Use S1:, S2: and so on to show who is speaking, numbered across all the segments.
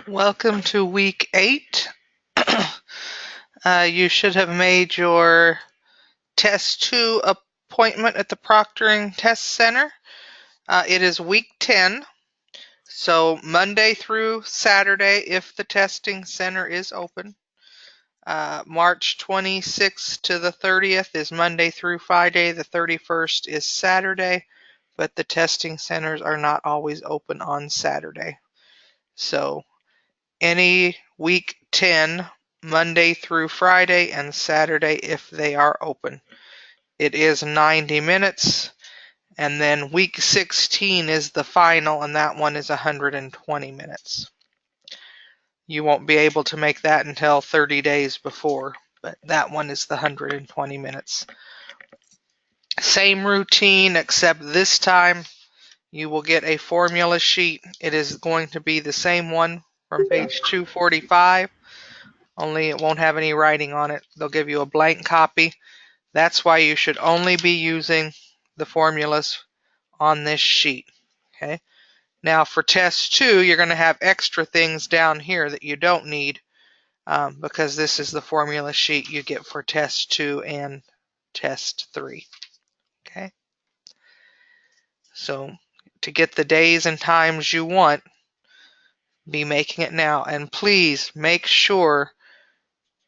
S1: Welcome to week 8. You should have made your test 2 appointment at the Proctoring Test Center. It is week 10, so Monday through Saturday if the testing center is open. March 26th to the 30th is Monday through Friday. The 31st is Saturday, but the testing centers are not always open on Saturday. So any week 10, Monday through Friday, and Saturday if they are open. It is 90 minutes, and then week 16 is the final, and that one is 120 minutes. You won't be able to make that until 30 days before, but that one is the 120 minutes. Same routine, except this time you will get a formula sheet. It is going to be the same one from page 245. Only it won't have any writing on it. They'll give you a blank copy. That's why you should only be using the formulas on this sheet. Okay. Now for test 2, you're going to have extra things down here that you don't need because this is the formula sheet you get for test 2 and test 3. Okay. So to get the days and times you want, be making it now. And please make sure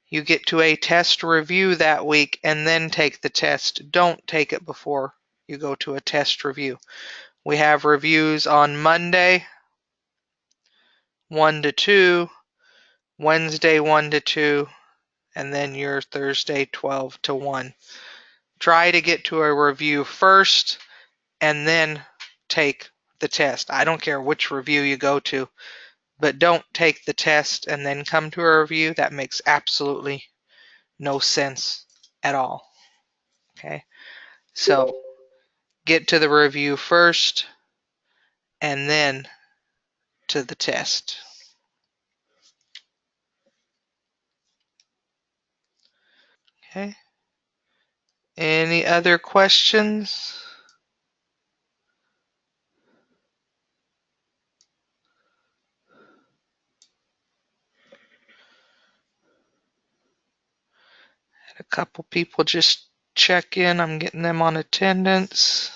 S1: you get to a test review that week and then take the test. Don't take it before you go to a test review. We have reviews on Monday, 1 to 2, Wednesday, 1 to 2, and then your Thursday, 12 to 1. Try to get to a review first and then take the test. I don't care which review you go to, but don't take the test and then come to a review. That makes absolutely no sense at all. Okay, so get to the review first and then to the test. Okay. Any other questions? Had a couple people just check in. I'm getting them on attendance.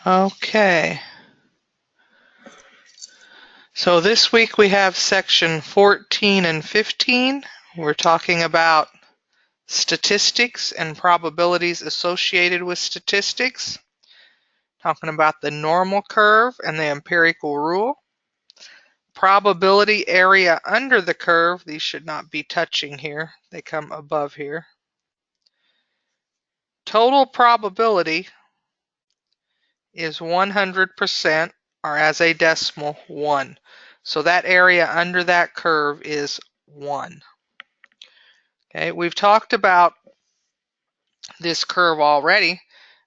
S1: Okay. So this week we have section 14 and 15. We're talking about statistics and probabilities associated with statistics. Talking about the normal curve and the empirical rule. Probability area under the curve. These should not be touching here. They come above here. Total probability is 100%, or as a decimal, 1. So that area under that curve is 1. Okay, we've talked about this curve already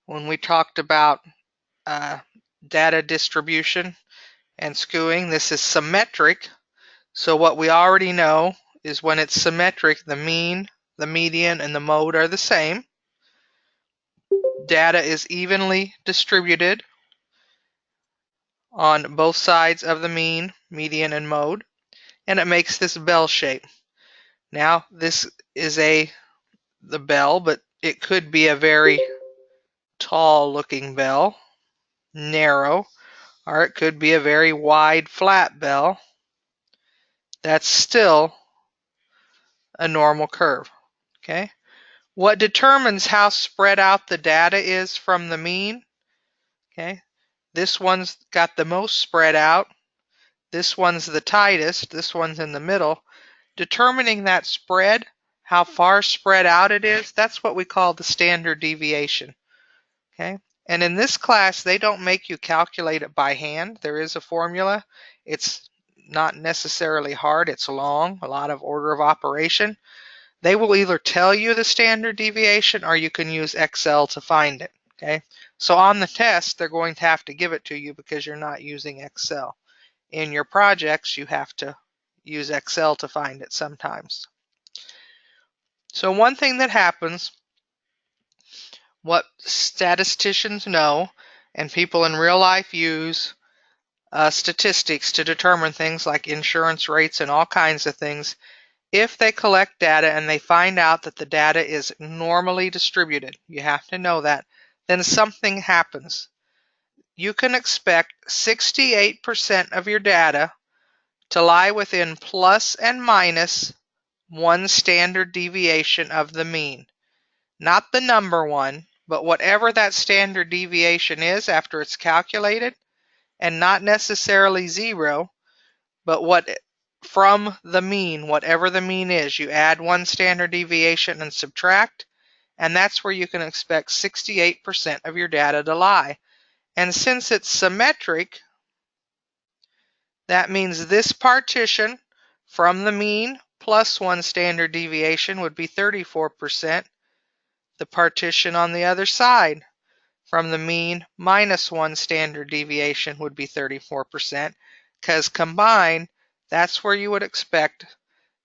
S1: when we talked about data distribution and skewing. This is symmetric. So what we already know is when it's symmetric, the mean, the median, and the mode are the same. Data is evenly distributed on both sides of the mean, median, and mode, and it makes this bell shape. Now, this is the bell, but it could be a very tall looking bell, narrow, or it could be a very wide, flat bell. That's still a normal curve. Okay. What determines how spread out the data is from the mean? Okay. This one's got the most spread out. This one's the tightest. This one's in the middle. determining that spread, how far spread out it is, that's what we call the standard deviation. Okay? And in this class, they don't make you calculate it by hand. There is a formula. It's not necessarily hard. It's long, a lot of order of operation. They will either tell you the standard deviation or you can use Excel to find it. Okay? So on the test, they're going to have to give it to you because you're not using Excel. In your projects, you have to use Excel to find it sometimes. So one thing that happens, what statisticians know and people in real life use statistics to determine things like insurance rates and all kinds of things, if they collect data and they find out that the data is normally distributed, you have to know that, then something happens. You can expect 68% of your data to lie within plus and minus one standard deviation of the mean. Not the number one, but whatever that standard deviation is after it's calculated, and not necessarily zero, but what from the mean, whatever the mean is, you add one standard deviation and subtract, and that's where you can expect 68% of your data to lie. And since it's symmetric, that means this partition from the mean plus one standard deviation would be 34%. The partition on the other side from the mean minus one standard deviation would be 34%, because combined, that's where you would expect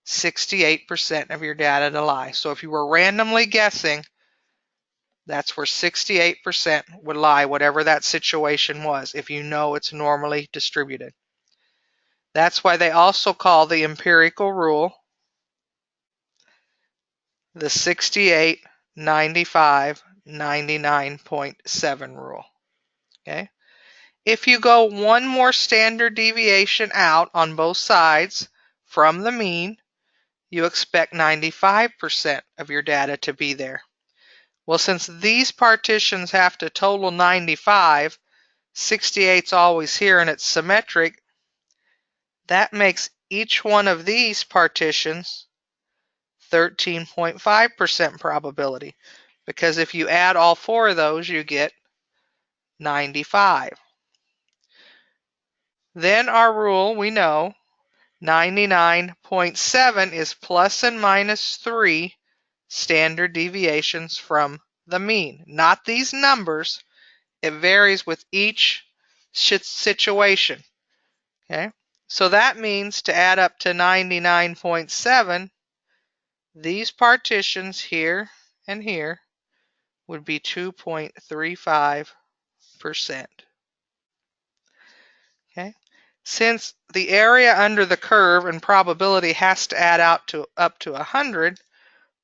S1: 68% of your data to lie. So if you were randomly guessing, that's where 68% would lie, whatever that situation was, if you know it's normally distributed. That's why they also call the empirical rule the 68, 95, 99.7 rule. Okay? If you go one more standard deviation out on both sides from the mean, you expect 95% of your data to be there. Well, since these partitions have to total 95, 68's always here and it's symmetric, that makes each one of these partitions 13.5% probability, because if you add all four of those, you get 95. Then our rule, we know, 99.7 is plus and minus 3 standard deviations from the mean. Not these numbers. It varies with each situation. Okay? So that means to add up to 99.7, these partitions here and here would be 2.35%. Okay? Since the area under the curve and probability has to add out to up to 100,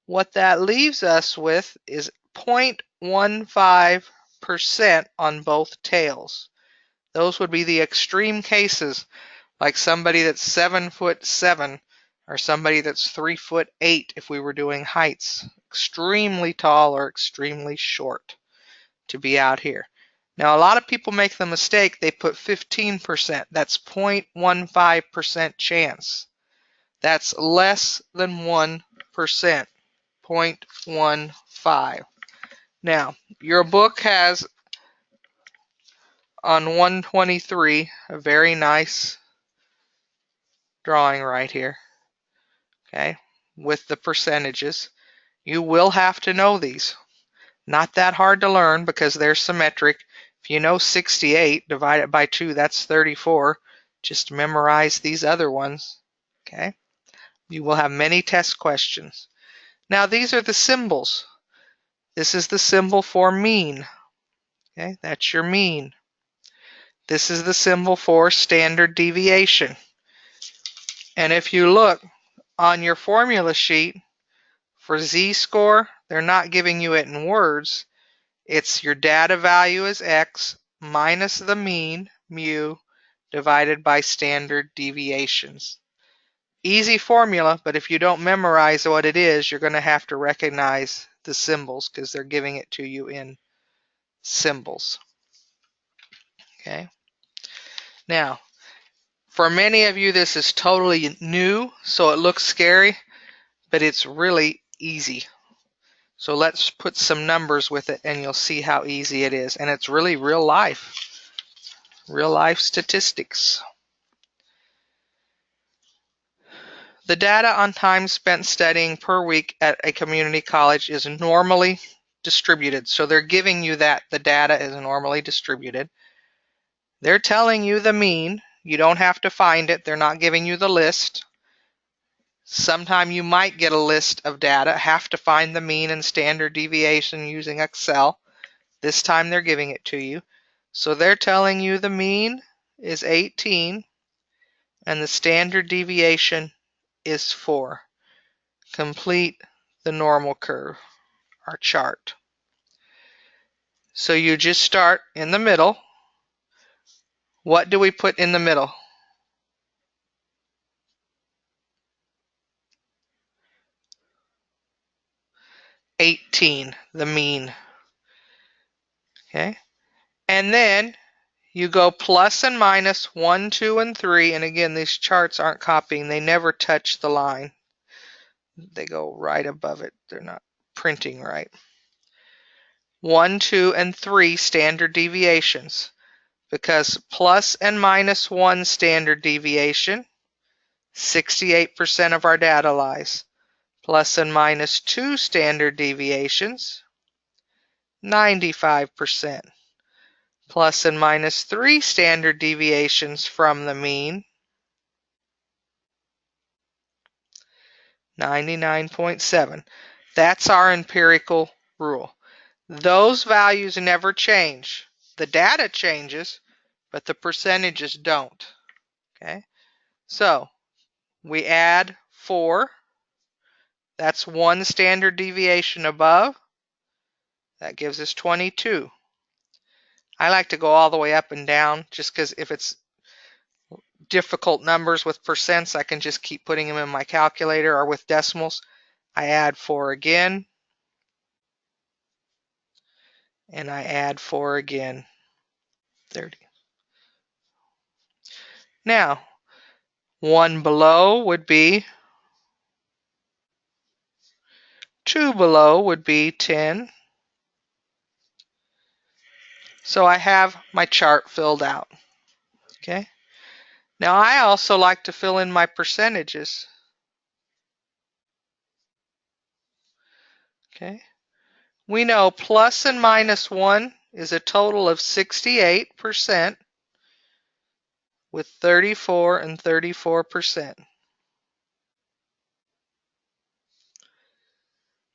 S1: what that leaves us with is 0.15% on both tails. Those would be the extreme cases, like somebody that's 7'7" or somebody that's 3'8" if we were doing heights. Extremely tall or extremely short to be out here. Now, a lot of people make the mistake, they put 15%. That's 0.15% chance. That's less than 1%. 0.15. Now, your book has on 123 a very nice drawing right here, okay, with the percentages. You will have to know these. Not that hard to learn because they're symmetric. If you know 68 divided by 2, that's 34. Just memorize these other ones. Okay? You will have many test questions. Now these are the symbols. This is the symbol for mean. Okay? That's your mean. This is the symbol for standard deviation. And if you look on your formula sheet for z-score, they're not giving you it in words. It's your data value is x minus the mean, mu, divided by standard deviations. Easy formula, but if you don't memorize what it is, you're going to have to recognize the symbols because they're giving it to you in symbols. Okay. Now, For many of you, this is totally new, so it looks scary, but it's really easy. So let's put some numbers with it and you'll see how easy it is. And it's really real life statistics. The data on time spent studying per week at a community college is normally distributed. So they're giving you that the data is normally distributed. They're telling you the mean. You don't have to find it. They're not giving you the list. Sometime you might get a list of data, have to find the mean and standard deviation using Excel. This time they're giving it to you. So they're telling you the mean is 18 and the standard deviation is 4. Complete the normal curve, our chart. So you just start in the middle. What do we put in the middle? 18, the mean. Okay? And then you go plus and minus 1, 2, and 3. And again, these charts aren't copying. They never touch the line. They go right above it. They're not printing right. 1, 2, and 3 standard deviations. Because plus and minus 1 standard deviation, 68% of our data lies. Plus and minus 2 standard deviations, 95%. Plus and minus 3 standard deviations from the mean, 99.7. That's our empirical rule. Those values never change. The data changes, but the percentages don't. Okay? So, we add 4. That's 1 standard deviation above. That gives us 22. I like to go all the way up and down just because if it's difficult numbers with percents, I can just keep putting them in my calculator, or with decimals. I add 4 again, and I add 4 again, 30. Now, 1 below would be 2 below would be 10. So I have my chart filled out. Okay. Now I also like to fill in my percentages. Okay. We know plus and minus 1 is a total of 68%, with 34 and 34%.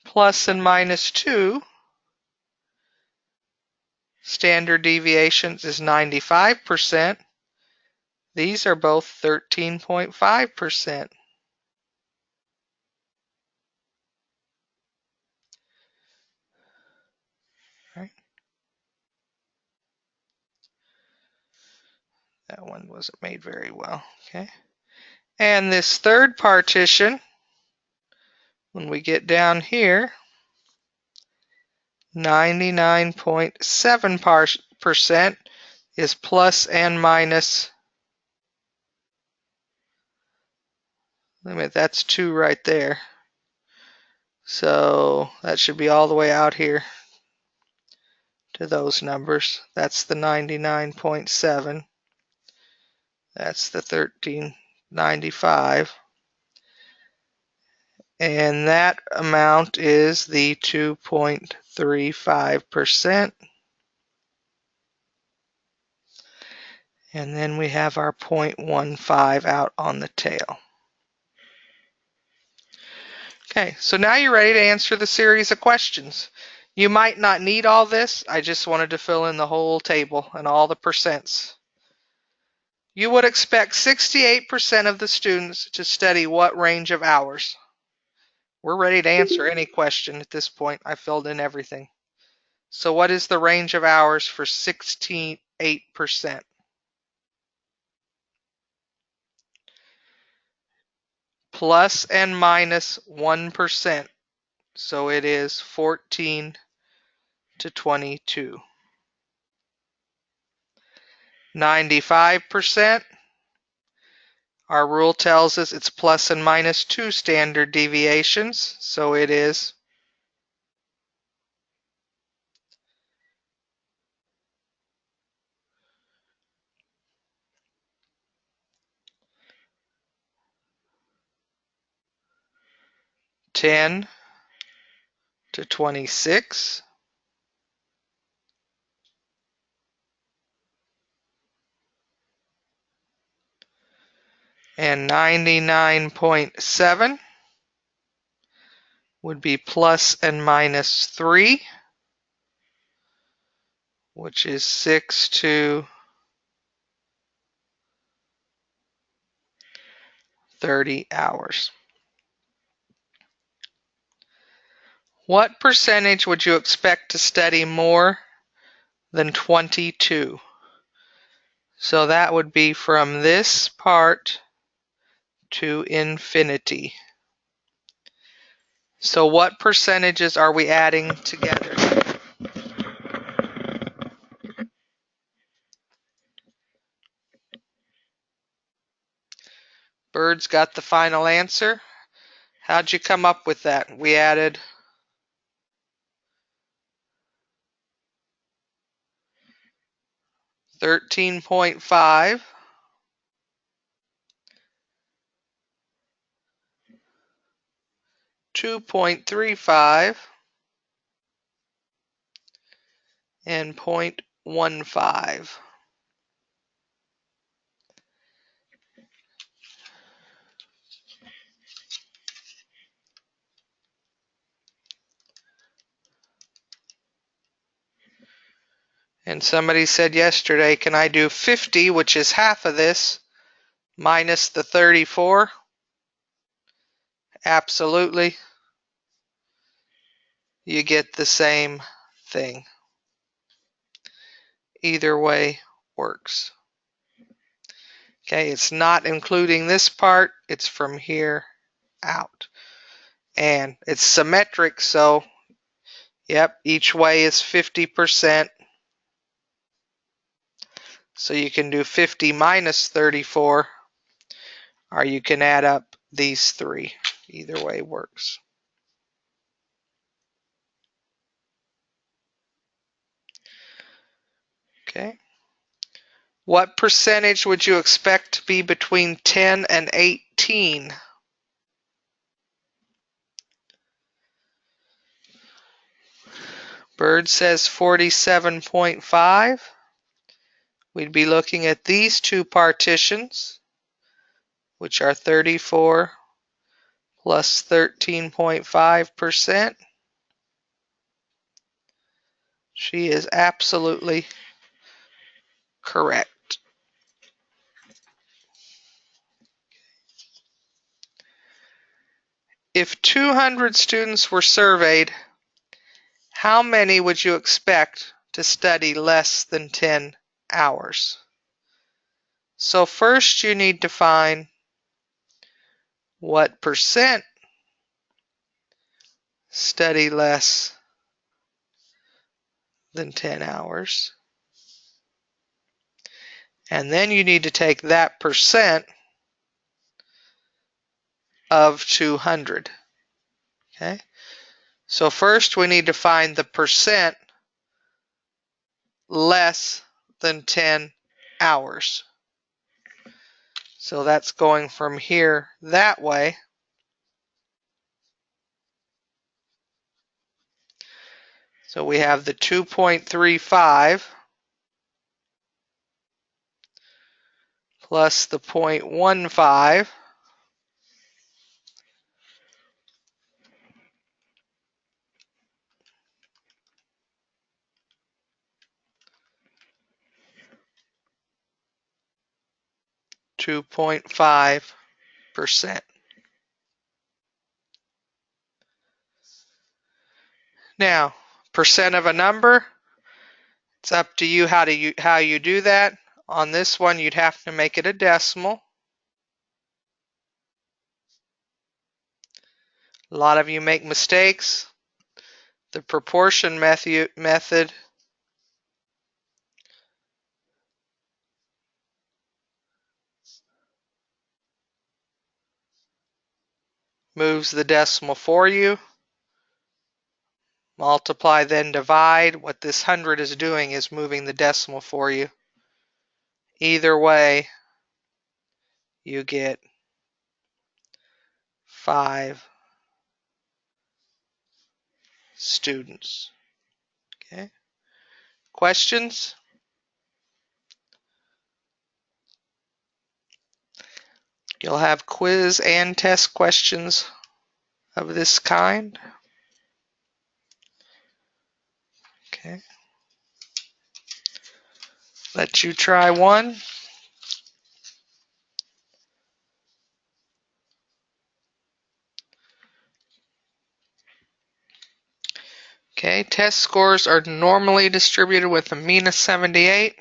S1: Plus and minus 2 standard deviations is 95%. These are both 13.5%. Right? That one wasn't made very well. Okay. And this third partition, when we get down here, 99.7% is plus and minus. Wait a minute, that's 2 right there. So that should be all the way out here to those numbers. That's the 99.7. That's the 1395. And that amount is the 2.35%. And then we have our 0.15 out on the tail. Okay, so now you're ready to answer the series of questions. You might not need all this. I just wanted to fill in the whole table and all the percents. You would expect 68% of the students to study what range of hours? We're ready to answer any question at this point. I filled in everything. So what is the range of hours for 68%? Plus and minus 1%. So it is 14 to 22. 95%. Our rule tells us it's plus and minus 2 standard deviations, so it is 10 to 26 and 99.7 would be plus and minus 3, which is 6 to 30 hours. What percentage would you expect to study more than 22? So that would be from this part to infinity. So what percentages are we adding together? Bird's got the final answer. How'd you come up with that? We added 13.5, 2.35, and 0.15. And somebody said yesterday, can I do 50, which is half of this, minus the 34? Absolutely. You get the same thing. Either way works. Okay, it's not including this part, it's from here out. And it's symmetric, so yep, each way is 50%. So you can do 50 minus 34, or you can add up these three. Either way works. Okay. What percentage would you expect to be between 10 and 18? Bird says 47.5. We'd be looking at these two partitions, which are 34 plus 13.5%. She is absolutely correct. If 200 students were surveyed, how many would you expect to study less than 10 hours? So first you need to find what percent study less than 10 hours. And then you need to take that percent of 200. Okay? So first we need to find the percent less than 10 hours. So that's going from here that way. So we have the 2.35 plus the 0.15 2.5%. Now, percent of a number, it's up to you how you do that. On this one, you'd have to make it a decimal. A lot of you make mistakes. The proportion method moves the decimal for you. Multiply, then divide. What this 100 is doing is moving the decimal for you. Either way, you get 5 students. Okay. Questions? You'll have quiz and test questions of this kind. Okay. Let you try one. Okay, test scores are normally distributed with a mean of 78.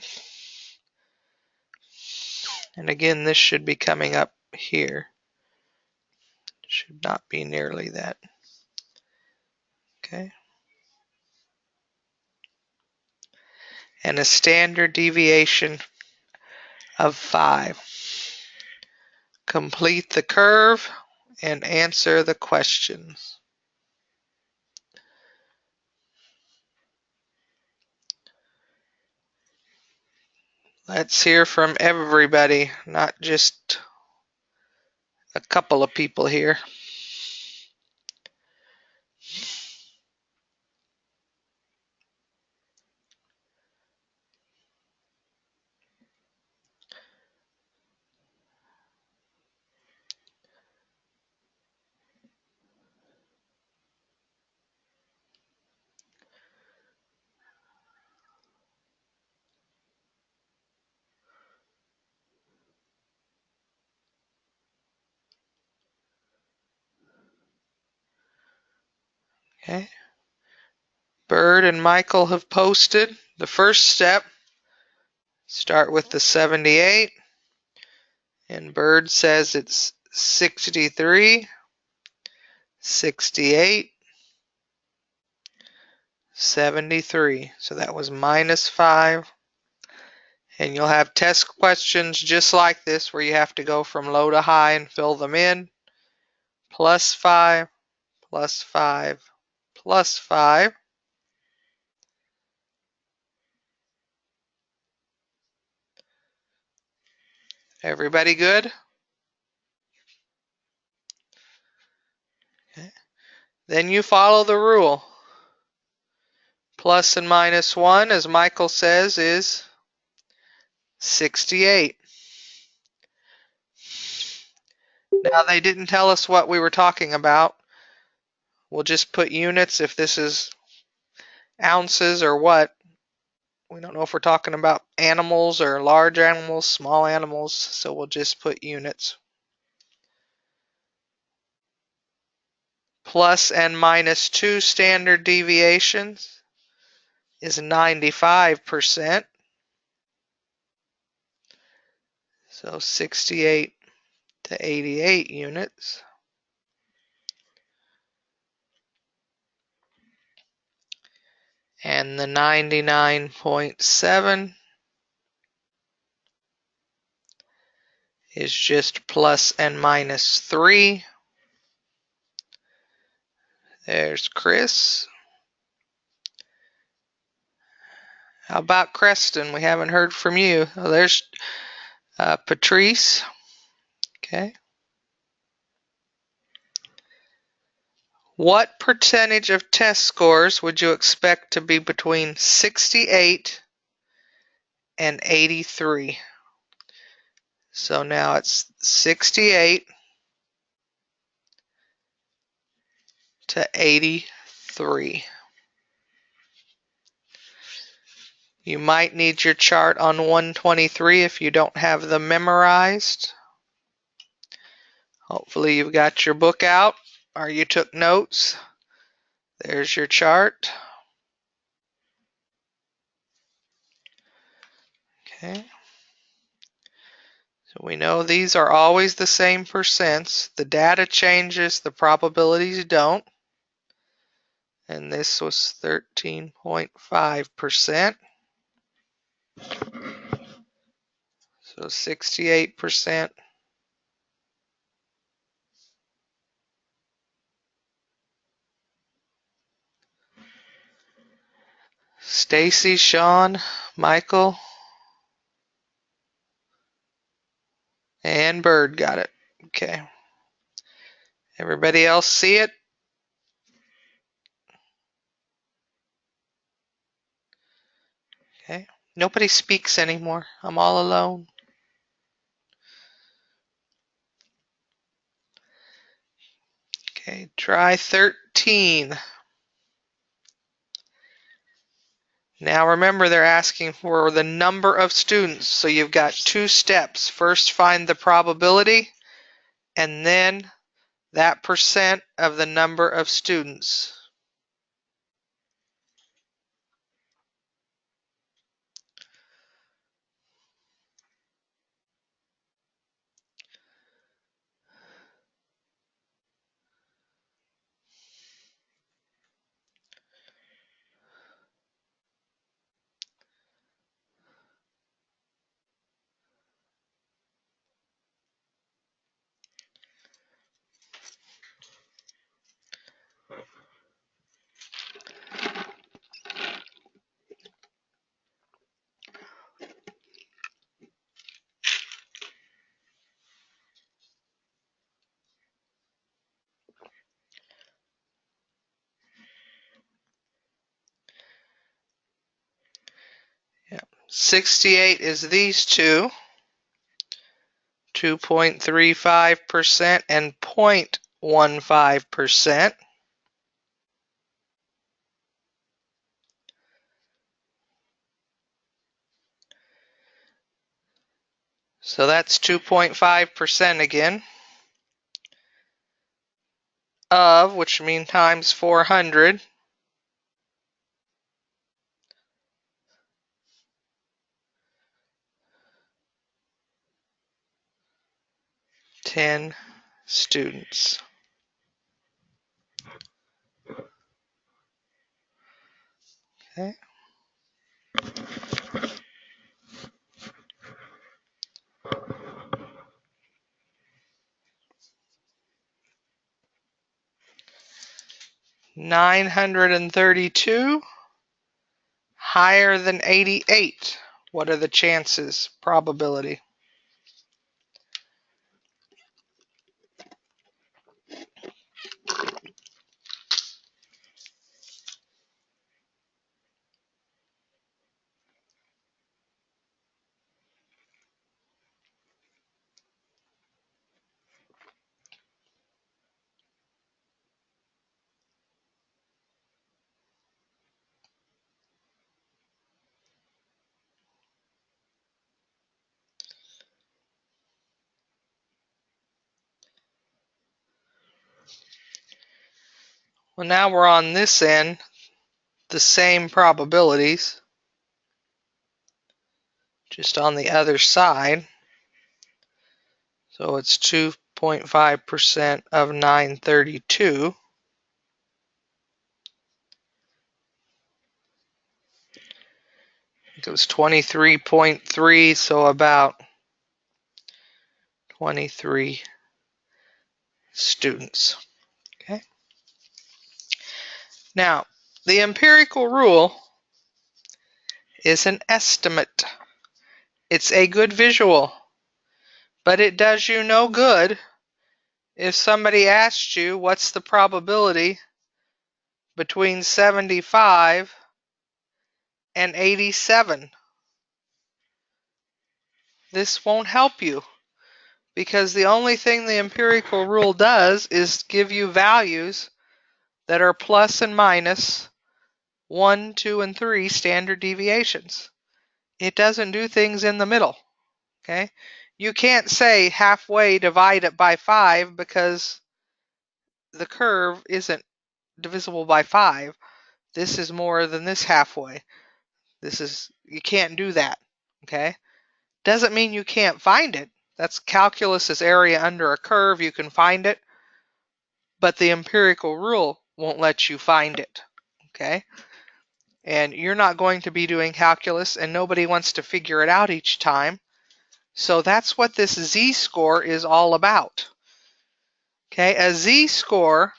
S1: And again, this should be coming up here. Should not be nearly that. Okay. And a standard deviation of 5. Complete the curve and answer the questions. Let's hear from everybody, not just a couple of people here. Okay. Bird and Michael have posted. The first step, start with the 78. And Bird says it's 63, 68, 73. So that was -5. And you'll have test questions just like this where you have to go from low to high and fill them in. +5, +5, +5. Everybody good? Okay. Then you follow the rule. Plus and -1, as Michael says, is 68. Now they didn't tell us what we were talking about. We'll just put units if this is ounces or what. We don't know if we're talking about animals or large animals, small animals, so we'll just put units. Plus and -2 standard deviations is 95%. So 68 to 88 units. And the 99.7 is just plus and -3. There's Chris. How about Creston? We haven't heard from you. Oh, there's Patrice. Okay. What percentage of test scores would you expect to be between 68 and 83? So now it's 68 to 83. You might need your chart on 123 if you don't have them memorized. Hopefully you've got your book out or you took notes. There's your chart. Okay. So we know these are always the same percents. The data changes, the probabilities don't. And this was 13.5%. So 68%. Stacy, Sean, Michael, and Bird got it. Okay. Everybody else see it? Okay. Nobody speaks anymore. I'm all alone. Okay, try 13. Now remember, they're asking for the number of students, so you've got two steps. First, find the probability, and then that percent of the number of students. Yeah. 68 is these two, 2.35% and 0.15%. So that's 2.5% again, of, which means times 400, 10 students. Okay. $932, higher than 88. What are the chances? Probability. Well, now we're on this end, the same probabilities, just on the other side. So it's 2.5% of 932. It was 23.3, so about 23 students. Okay. Now, the empirical rule is an estimate. It's a good visual, but it does you no good if somebody asked you what's the probability between 75 and 87. This won't help you, because the only thing the empirical rule does is give you values that are plus and minus 1, 2, and 3 standard deviations. It doesn't do things in the middle. Okay? You can't say halfway divide it by 5 because the curve isn't divisible by 5. This is more than this halfway. You can't do that. Okay? Doesn't mean you can't find it. That's calculus is area under a curve. You can find it, but the empirical rule won't let you find it. Okay? And you're not going to be doing calculus, and nobody wants to figure it out each time. So that's what this z-score is all about. Okay, a z-score,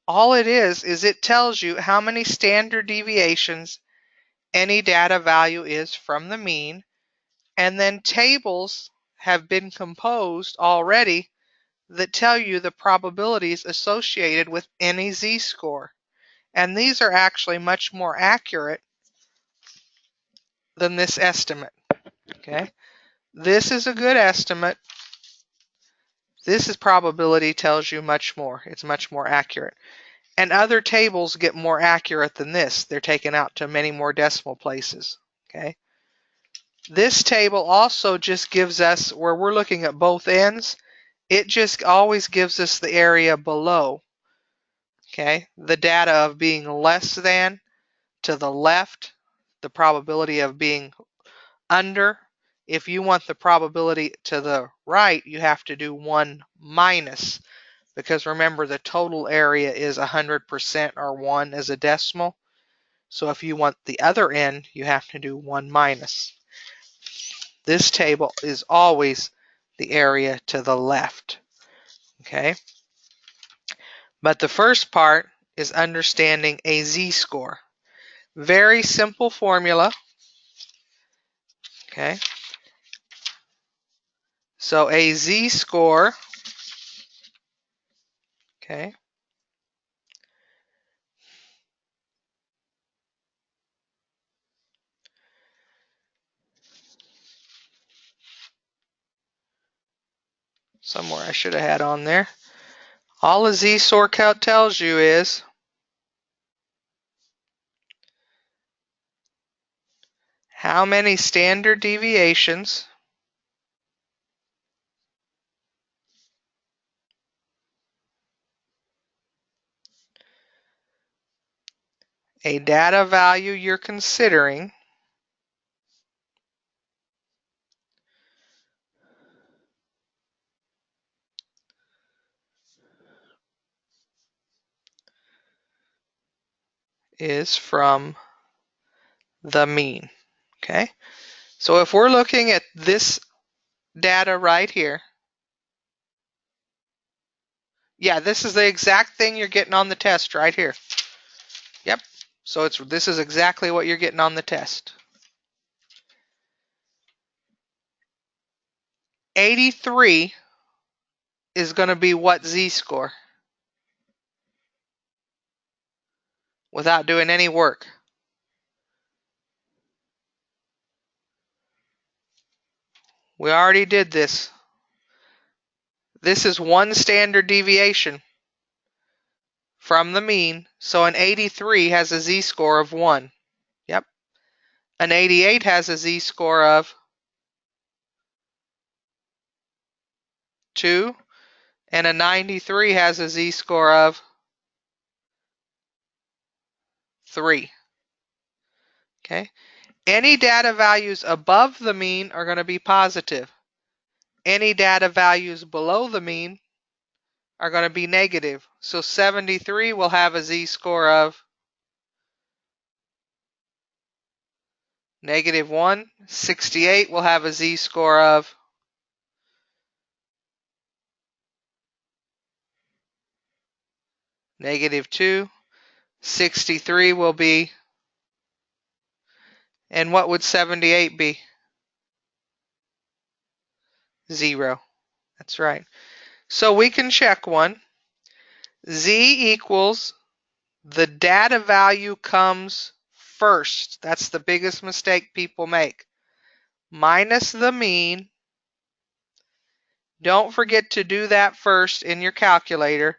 S1: all it is it tells you how many standard deviations any data value is from the mean, and then tables have been composed already that tell you the probabilities associated with any z-score. And these are actually much more accurate than this estimate. Okay, this is a good estimate. This is probability tells you much more. It's much more accurate. And other tables get more accurate than this. They're taken out to many more decimal places. Okay. This table also just gives us, where we're looking at both ends, it just always gives us the area below. Okay. The data of being less than to the left, the probability of being under. If you want the probability to the right, you have to do 1 minus, because remember the total area is 100% or 1 as a decimal. So if you want the other end, you have to do 1 minus. This table is always the area to the left. Okay? But the first part is understanding a z-score. Very simple formula. Okay? So a z-score, okay, somewhere I should have had on there. All a z-score tells you is how many standard deviations a data value you're considering is from the mean. Okay, so if we're looking at this data right here, yeah, this is the exact thing you're getting on the test right here. Yep, so this is exactly what you're getting on the test. 83 is going to be what z-score without doing any work? We already did this. This is 1 standard deviation from the mean, so an 83 has a z-score of 1. Yep. An 88 has a z-score of 2, and a 93 has a z-score of 3. Okay. Any data values above the mean are going to be positive. Any data values below the mean are going to be negative. So 73 will have a z-score of -1. 68 will have a z-score of -2. 63 will be, and what would 78 be? 0. That's right. So we can check one. Z equals the data value comes first. That's the biggest mistake people make. Minus the mean. Don't forget to do that first in your calculator,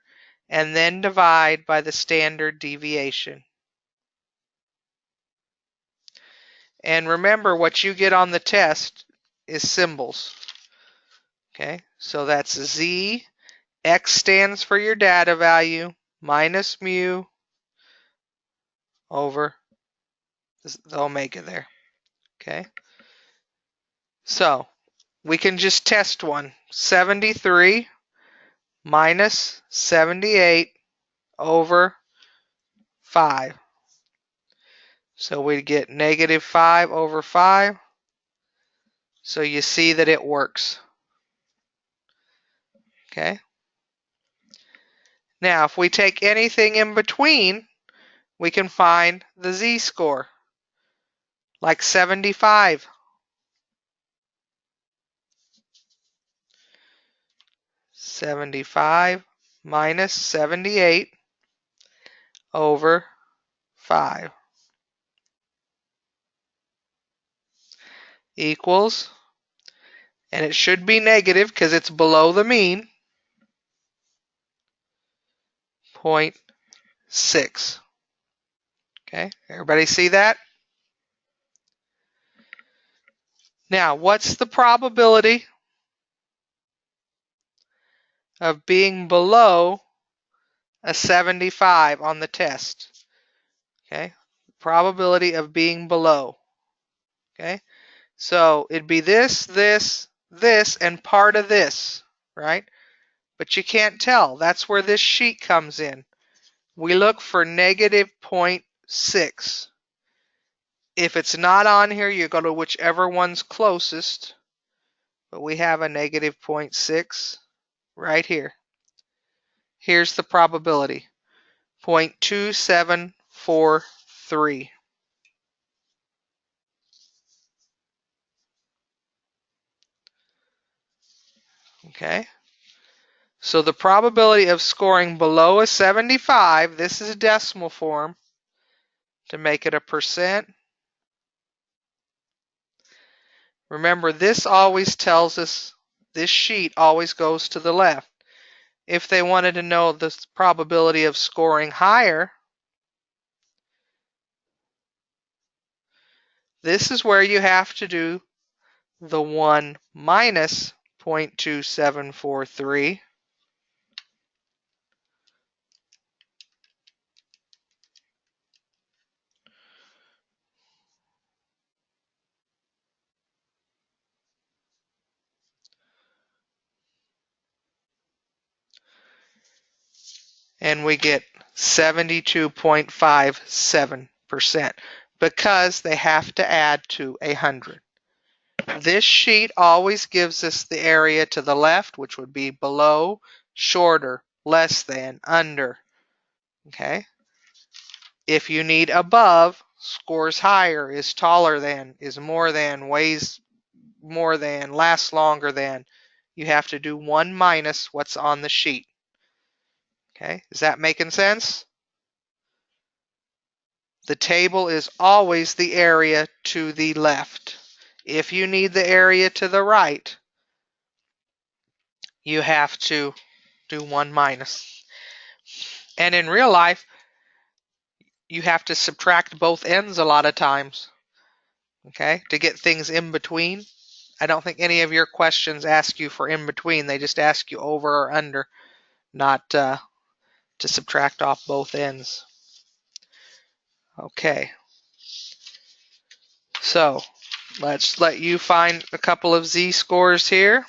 S1: and then divide by the standard deviation. And remember, what you get on the test is symbols. Okay, so that's Z. X stands for your data value, minus mu over the omega there. Okay, so we can just test one. 73 minus 78 over 5. So we get -5 over 5. So you see that it works. Okay. Now, if we take anything in between, we can find the z-score. like 75. 75 minus 78 over 5 equals, and it should be negative because it's below the mean, 0.6. Okay, everybody see that? Now, what's the probability of being below a 75 on the test? Okay, probability of being below. Okay, so it'd be this, this, this, and part of this, right? But you can't tell. That's where this sheet comes in. We look for negative 0.6. If it's not on here, you go to whichever one's closest. But we have a negative 0.6 right here. Here's the probability, 0.2743. Okay, so the probability of scoring below a 75, this is a decimal form to make it a percent. Remember, this always tells us, this sheet always goes to the left. If they wanted to know the probability of scoring higher, this is where you have to do the 1 minus 0.2743. And we get 72.57% because they have to add to 100. This sheet always gives us the area to the left, which would be below, shorter, less than, under. Okay? If you need above, scores higher, is taller than, is more than, weighs more than, lasts longer than, you have to do 1 minus what's on the sheet. Okay? Is that making sense? The table is always the area to the left. If you need the area to the right, you have to do 1 minus. And in real life, you have to subtract both ends a lot of times, okay, to get things in between. I don't think any of your questions ask you for in between. They just ask you over or under, not to subtract off both ends. Okay. So let's let you find a couple of z-scores here.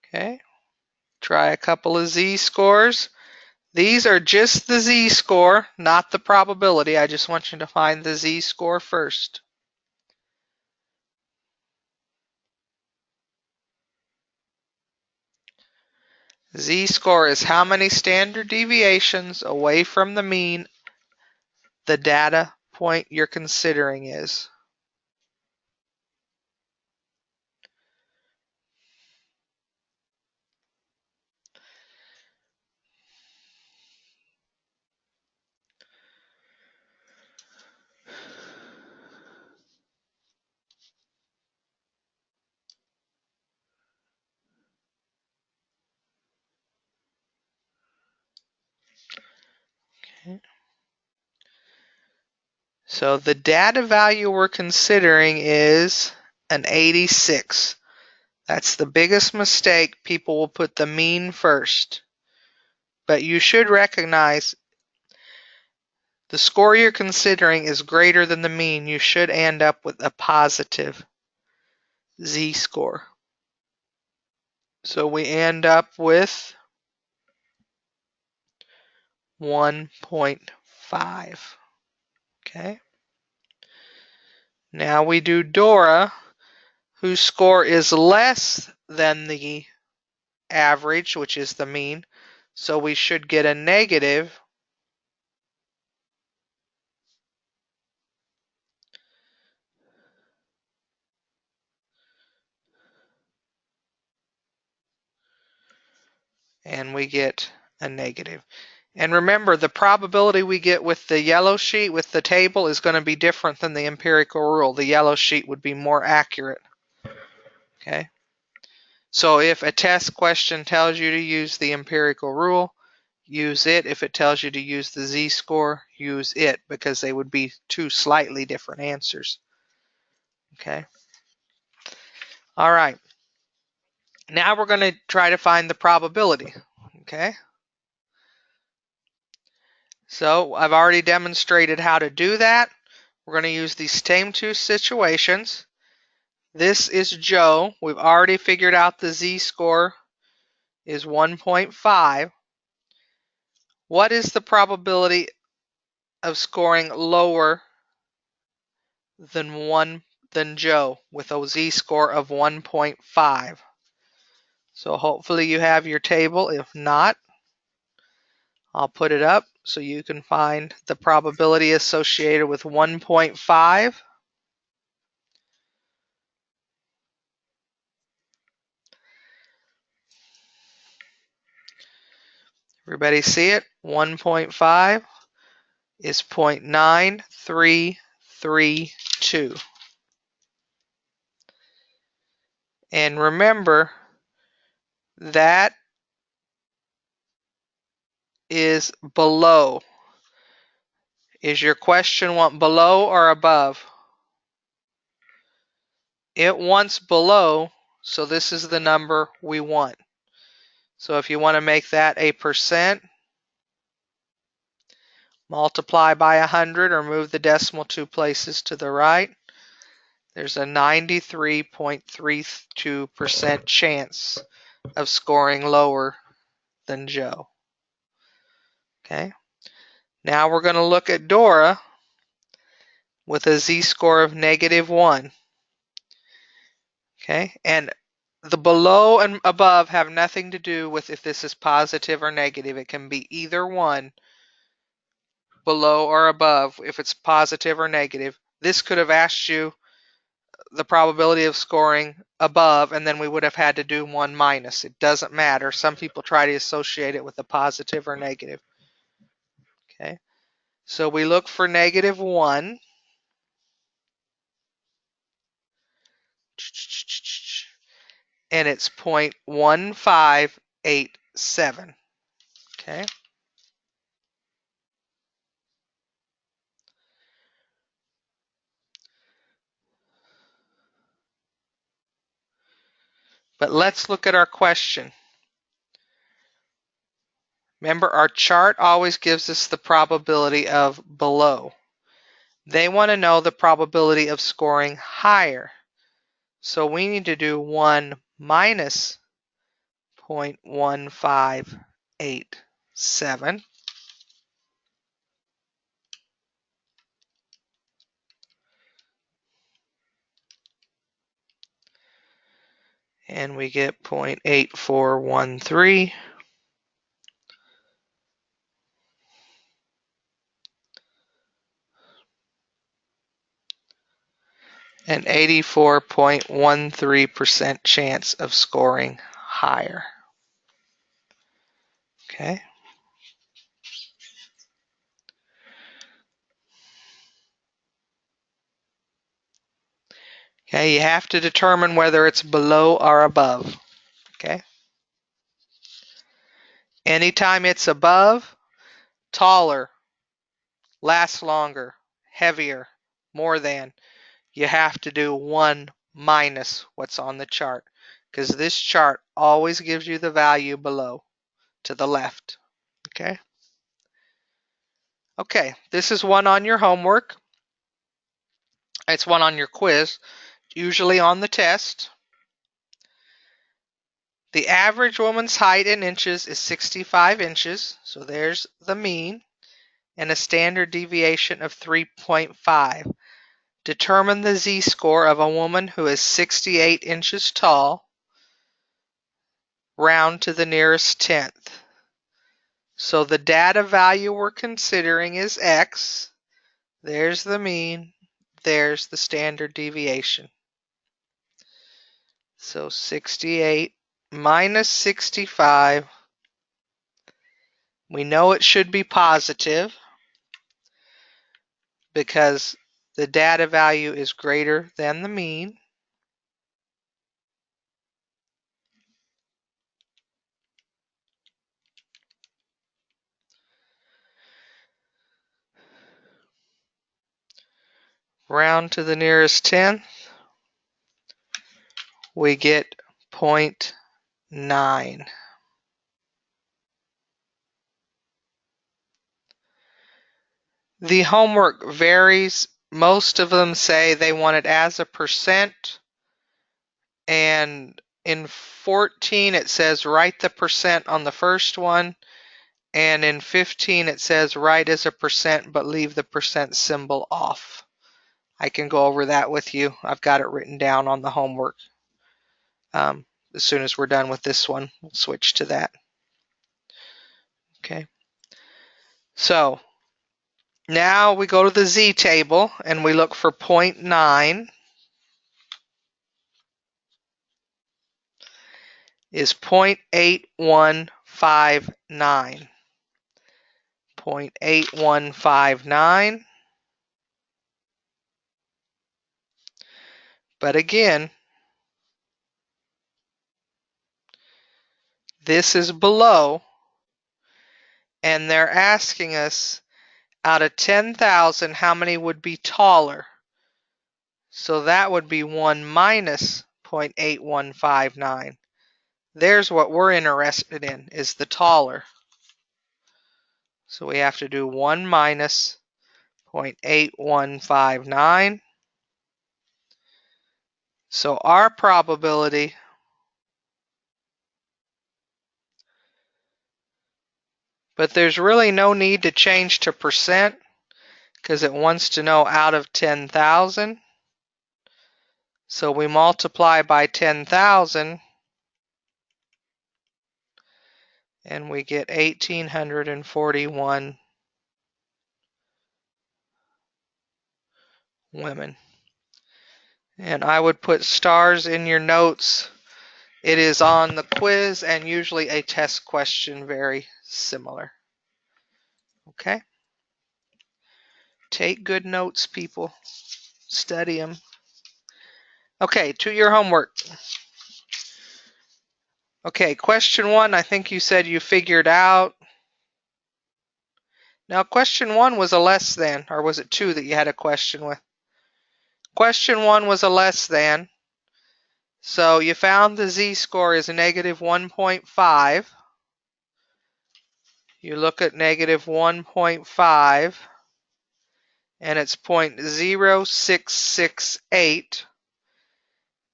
S1: Okay. Try a couple of z-scores. These are just the z-score, not the probability. I just want you to find the z-score first. Z-score is how many standard deviations away from the mean the data point you're considering is. Okay. So the data value we're considering is an 86. That's the biggest mistake. People will put the mean first. But you should recognize the score you're considering is greater than the mean. You should end up with a positive z-score. So we end up with 1.5. Okay. Now we do Dora, whose score is less than the average, which is the mean. So we should get a negative and we get a negative. And remember, the probability we get with the yellow sheet, with the table, is going to be different than the empirical rule. The yellow sheet would be more accurate. Okay. So if a test question tells you to use the empirical rule, use it. If it tells you to use the z-score, use it, because they would be two slightly different answers. Okay. All right. Now we're going to try to find the probability. Okay. So I've already demonstrated how to do that. We're going to use these same two situations. This is Joe. We've already figured out the z-score is 1.5. What is the probability of scoring lower than Joe with a z-score of 1.5? So hopefully you have your table. If not, I'll put it up so you can find the probability associated with 1.5. Everybody see it? 1.5 is 0.9332. And remember, that is below. Is your question want below or above? It wants below, so this is the number we want. So if you want to make that a percent, multiply by 100 or move the decimal 2 places to the right. There's a 93.32% chance of scoring lower than Joe. Okay. Now we're going to look at Dora with a z-score of -1. Okay. And the below and above have nothing to do with if this is positive or negative. It can be either one, below or above, if it's positive or negative. This could have asked you the probability of scoring above, and then we would have had to do one minus. It doesn't matter. Some people try to associate it with a positive or negative. Okay. So we look for -1. And it's 0.1587. Okay. But let's look at our question. Remember, our chart always gives us the probability of below. They want to know the probability of scoring higher. So we need to do 1 minus 0.1587. And we get 0.8413. An 84.13% chance of scoring higher. Okay. Okay, you have to determine whether it's below or above. Okay. Anytime it's above, taller, lasts longer, heavier, more than, you have to do 1 minus what's on the chart, because this chart always gives you the value below to the left. Okay. Okay, this is one on your homework. It's one on your quiz, usually on the test. The average woman's height in inches is 65 inches, so there's the mean, and a standard deviation of 3.5. Determine the z-score of a woman who is 68 inches tall, round to the nearest tenth. So the data value we're considering is x. There's the mean. There's the standard deviation. So 68 minus 65 We know it should be positive because the data value is greater than the mean. Round to the nearest tenth, we get 0.9. The homework varies. Most of them say they want it as a percent, and in 14 it says write the percent on the first one, and in 15 it says write as a percent but leave the percent symbol off. I can go over that with you. I've got it written down on the homework. As soon as we're done with this one, we'll switch to that. Okay. So now we go to the Z table and we look for 0.9 is 0.8159. 0.8159. But again, this is below, and they're asking us out of 10,000 how many would be taller. So that would be 1 minus 0.8159. There's what we're interested in, is the taller. So we have to do 1 minus 0.8159. So our probability but there's really no need to change to percent because it wants to know out of 10,000. So we multiply by 10,000 and we get 1,841 women. And I would put stars in your notes. It is on the quiz and usually a test question very similar. Okay? Take good notes, people. Study them. Okay, to your homework. Okay, question 1, I think you said you figured out. Now, question 1 was a less than, or was it 2 that you had a question with? Question 1 was a less than. So you found the z-score is negative 1.5. You look at negative 1.5, and it's 0.0668,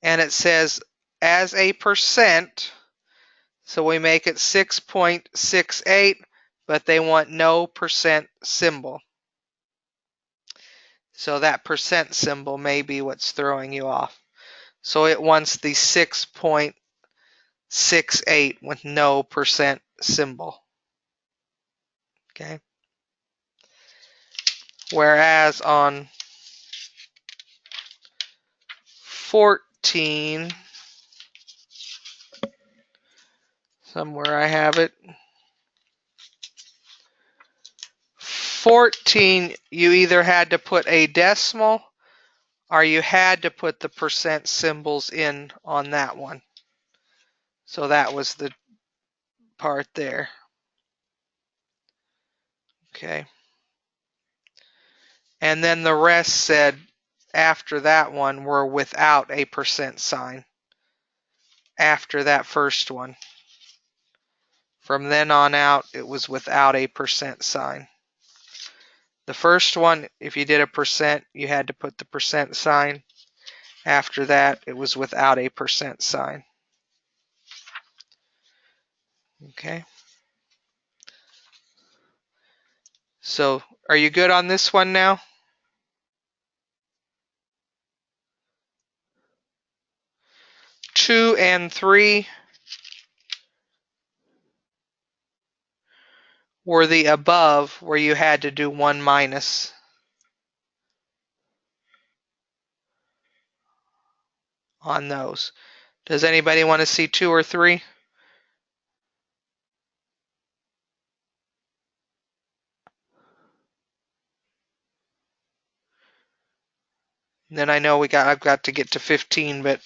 S1: and it says as a percent, so we make it 6.68, but they want no percent symbol. So that percent symbol may be what's throwing you off. So it wants the 6.68 with no percent symbol. Okay. Whereas on 14, somewhere I have it, 14, you either had to put a decimal or you had to put the percent symbols in on that one. So that was the part there. Okay. And then the rest said after that one were without a percent sign. After that first one. From then on out, it was without a percent sign. The first one, if you did a percent, you had to put the percent sign. After that, it was without a percent sign. Okay. So, are you good on this one now? Two and 3 were the above where you had to do 1 minus. On those. Does anybody want to see 2 or 3? And then I know I've got to get to 15, but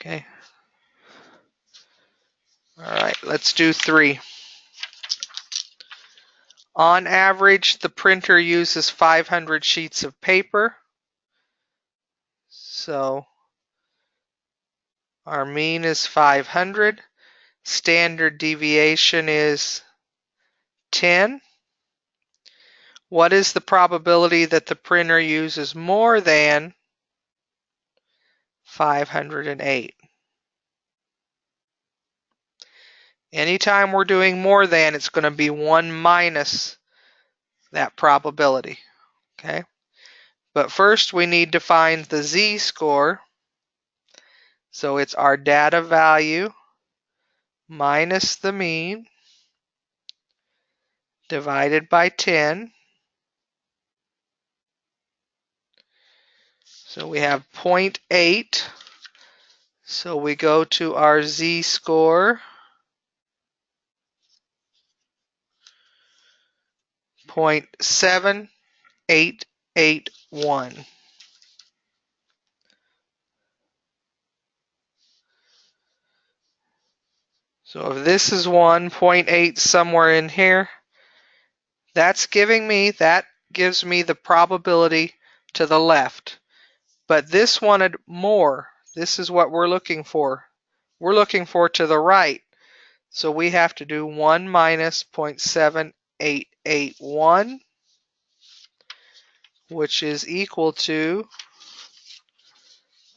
S1: okay. All right, let's do 3. On average, the printer uses 500 sheets of paper. So our mean is 500. Standard deviation is 10. What is the probability that the printer uses more than 508? Anytime we're doing more than, it's going to be 1 minus that probability. Okay? But first we need to find the z-score. So it's our data value minus the mean divided by 10. So we have 0.8. So we go to our z-score, 0.7881. So if this is 1.8 somewhere in here, that gives me the probability to the left. But this wanted more. This is what we're looking for. We're looking for to the right. So we have to do 1 minus 0.7881, which is equal to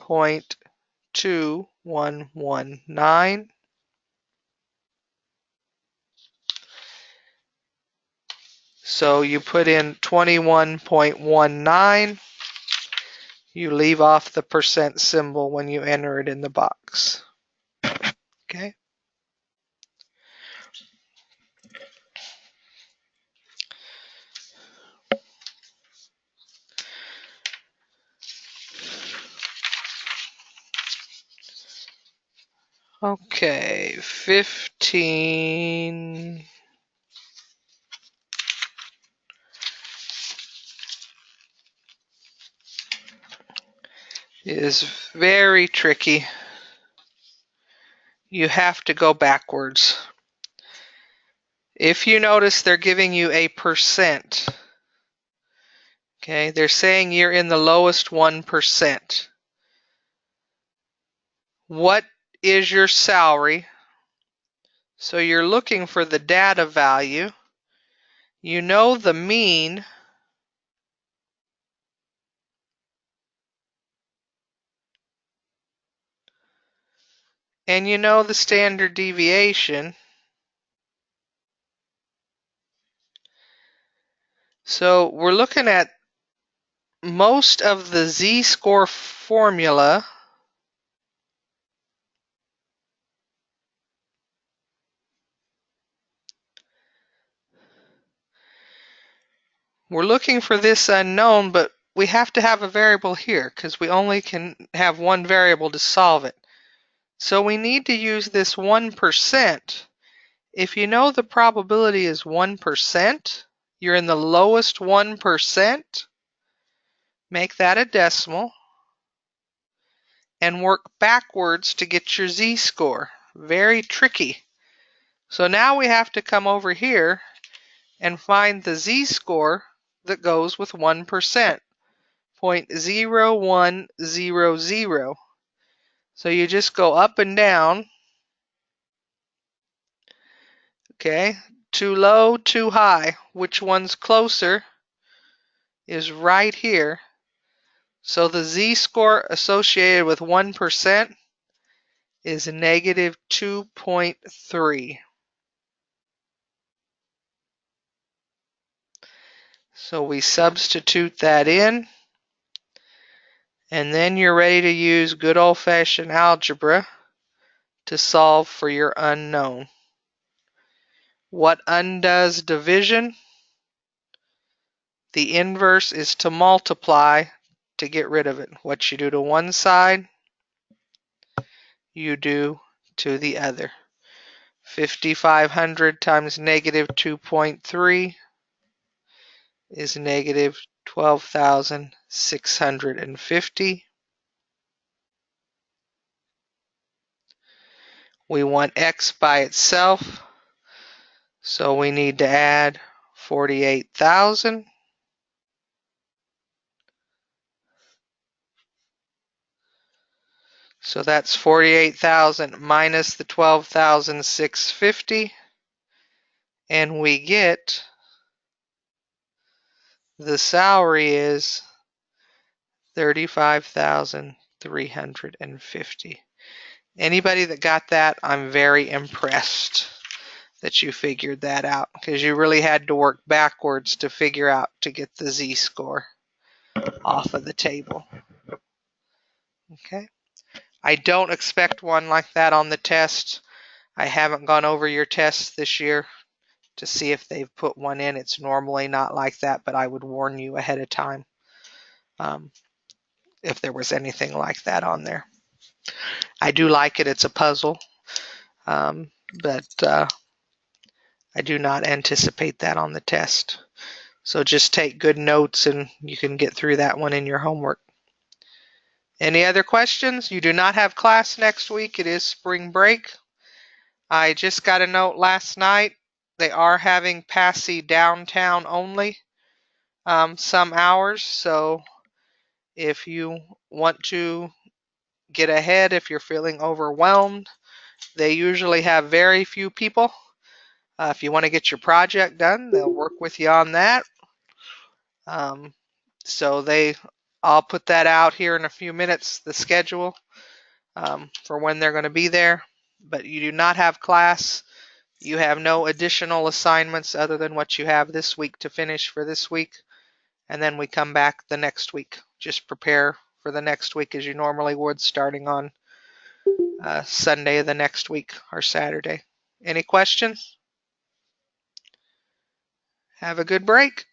S1: 0.2119. So you put in 21.19. You leave off the percent symbol when you enter it in the box. Okay. Okay, 15 is very tricky. You have to go backwards. If you notice, they're giving you a percent. Okay, they're saying you're in the lowest 1%. What is your salary? So you're looking for the data value. You know the mean. And you know the standard deviation. So we're looking at most of the z-score formula. We're looking for this unknown, but we have to have a variable here because we only can have one variable to solve it. So we need to use this 1%. If you know the probability is 1%, you're in the lowest 1%, make that a decimal, and work backwards to get your z-score. Very tricky. So now we have to come over here and find the z-score that goes with 1%, 0.0100. So you just go up and down. Okay, too low, too high. Which one's closer is right here. So the z-score associated with 1% is negative 2.3. So we substitute that in, and then you're ready to use good old-fashioned algebra to solve for your unknown. What undoes division? The inverse is to multiply to get rid of it. What you do to one side, you do to the other. 5,500 times negative 2.3 is negative 12,000. 650. We want X by itself, so we need to add 48,000. So that's 48,000 minus the 12,650, and we get the salary is 35,350. Anybody that got that, I'm very impressed that you figured that out, because you really had to work backwards to figure out to get the z-score off of the table. Okay. I don't expect one like that on the test. I haven't gone over your tests this year to see if they've put one in. It's normally not like that, but I would warn you ahead of time if there was anything like that on there. I do like it. It's a puzzle, but I do not anticipate that on the test. So just take good notes and you can get through that one in your homework. Any other questions? You do not have class next week. It is spring break. I just got a note last night. They are having Passy downtown only some hours. So if you want to get ahead, if you're feeling overwhelmed, they usually have very few people. If you want to get your project done, they'll work with you on that. So I'll put that out here in a few minutes, the schedule for when they're going to be there. But you do not have class. You have no additional assignments other than what you have this week to finish for this week. And then we come back the next week. Just prepare for the next week as you normally would, starting on Sunday of the next week or Saturday. Any questions? Have a good break.